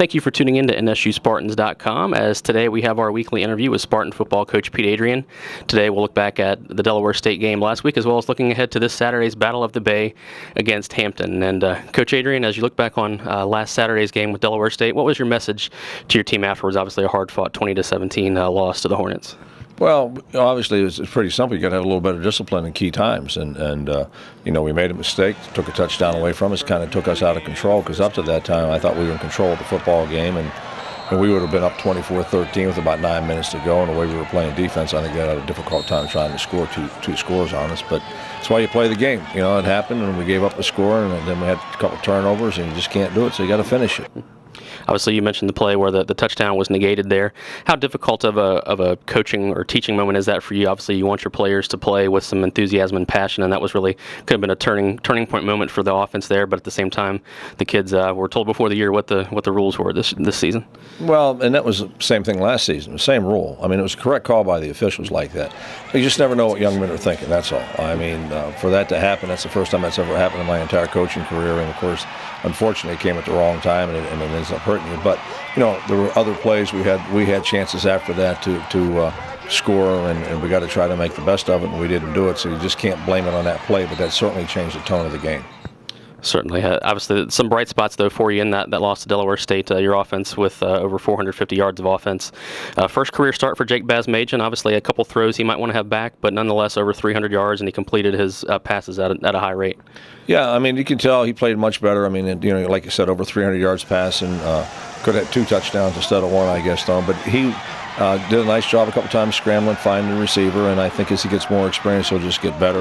Thank you for tuning in to NSUSpartans.com, as today we have our weekly interview with Spartan football coach Pete Adrian. Today we'll look back at the Delaware State game last week, as well as looking ahead to this Saturday's Battle of the Bay against Hampton. And Coach Adrian, as you look back on last Saturday's game with Delaware State, what was your message to your team afterwards? Obviously a hard-fought 20-17 loss to the Hornets. Well, obviously it's pretty simple. You got to have a little better discipline in key times, and we made a mistake, took a touchdown away from us, kind of took us out of control, because up to that time I thought we were in control of the football game, and we would have been up 24-13 with about 9 minutes to go, and the way we were playing defense, I think they had a difficult time trying to score two scores on us. But that's why you play the game. You know, it happened, and we gave up a score, and then we had a couple turnovers, and you just can't do it, so you got to finish it. Obviously, you mentioned the play where the touchdown was negated there. How difficult of a coaching or teaching moment is that for you? Obviously, you want your players to play with some enthusiasm and passion, and that was really could have been a turning point moment for the offense there. But at the same time, the kids were told before the year what the rules were this season. Well, and that was the same thing last season, the same rule. I mean, it was a correct call by the officials like that. You just never know what young men are thinking, that's all. I mean, for that to happen, that's the first time that's ever happened in my entire coaching career, and of course, unfortunately, it came at the wrong time, and it ends up hurting you. But there were other plays we had chances after that to score, and we got to try to make the best of it, and we didn't do it. So you just can't blame it on that play, but that certainly changed the tone of the game. Certainly. Obviously, some bright spots, though, for you in that loss to Delaware State. Your offense with over 450 yards of offense. First career start for Jake Basmajian. Obviously, a couple throws he might want to have back, but nonetheless, over 300 yards, and he completed his passes at a high rate. Yeah, I mean, you can tell he played much better. I mean, like you said, over 300 yards passing. Could have had 2 touchdowns instead of 1, I guess, though. But he did a nice job a couple times scrambling, finding the receiver, and I think as he gets more experience, he'll just get better.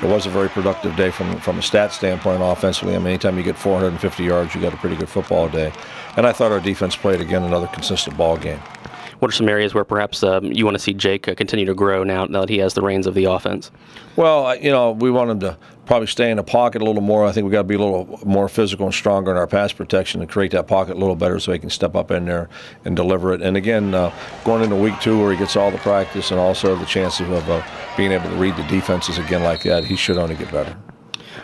It was a very productive day from a stat standpoint offensively. I mean, anytime you get 450 yards, you got a pretty good football day. And I thought our defense played, again, another consistent ball game. What are some areas where perhaps you want to see Jake continue to grow now that he has the reins of the offense? Well, we want him to probably stay in the pocket a little more. I think we got to be a little more physical and stronger in our pass protection to create that pocket a little better so he can step up in there and deliver it. And again, going into week 2 where he gets all the practice and also the chances of being able to read the defenses again like that, he should only get better.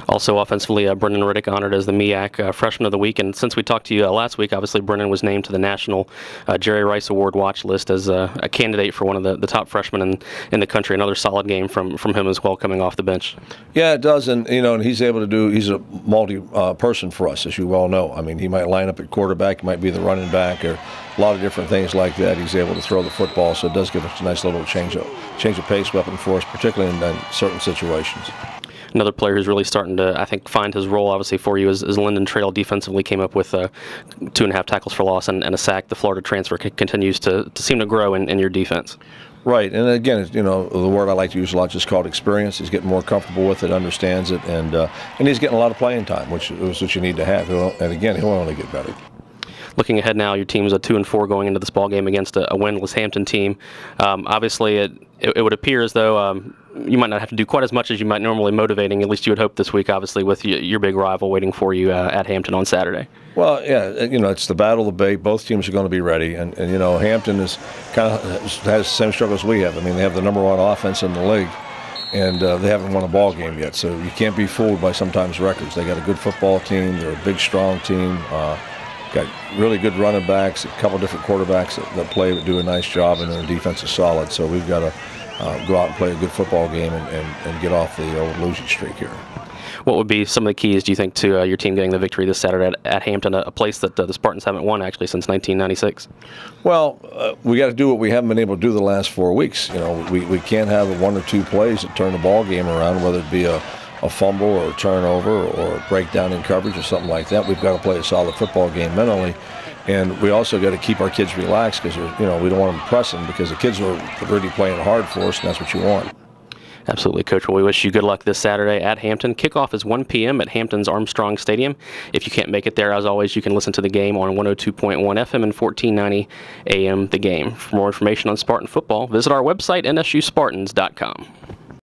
Also offensively, Brendan Riddick honored as the MEAC Freshman of the Week. And since we talked to you last week, obviously Brendan was named to the National Jerry Rice Award watch list as a candidate for one of the top freshmen in the country. Another solid game from him as well, coming off the bench. Yeah, it does. And, and he's able to he's a multi-person for us, as you well know. I mean, he might line up at quarterback, he might be the running back, or a lot of different things like that. He's able to throw the football, so it does give us a nice little change of pace weapon for us, particularly in certain situations. Another player who's really starting to, I think, find his role, obviously, for you is Lyndon Trail. Defensively came up with 2.5 tackles for loss and a sack. The Florida transfer continues to seem to grow in your defense. Right, and again, the word I like to use a lot is just called experience. He's getting more comfortable with it, understands it, and he's getting a lot of playing time, which is what you need to have. And again, he'll only get better. Looking ahead now, your team's 2-4 going into this ball game against a winless Hampton team. Obviously, it would appear as though you might not have to do quite as much as you might normally motivating. At least you would hope this week, obviously, with your big rival waiting for you at Hampton on Saturday. Well, yeah, it's the Battle of the Bay. Both teams are going to be ready, and Hampton has the same struggles we have. I mean, they have the #1 offense in the league, and they haven't won a ball game yet. So you can't be fooled by sometimes records. They got a good football team. They're a big, strong team. Got really good running backs, a couple different quarterbacks that do a nice job, and their defense is solid. So we've got to go out and play a good football game and get off the old losing streak here. What would be some of the keys, do you think, to your team getting the victory this Saturday at Hampton, a place that the Spartans haven't won actually since 1996? Well, we got to do what we haven't been able to do the last 4 weeks. We can't have 1 or 2 plays that turn the ball game around, whether it be a fumble or a turnover or a breakdown in coverage or something like that. We've got to play a solid football game mentally, and we also got to keep our kids relaxed because we don't want them pressing, because the kids are really playing hard for us, and that's what you want. Absolutely, Coach. Well, we wish you good luck this Saturday at Hampton. Kickoff is 1 p.m. at Hampton's Armstrong Stadium. If you can't make it there, as always, you can listen to the game on 102.1 FM and 1490 AM The Game. For more information on Spartan football, visit our website, NSUSpartans.com.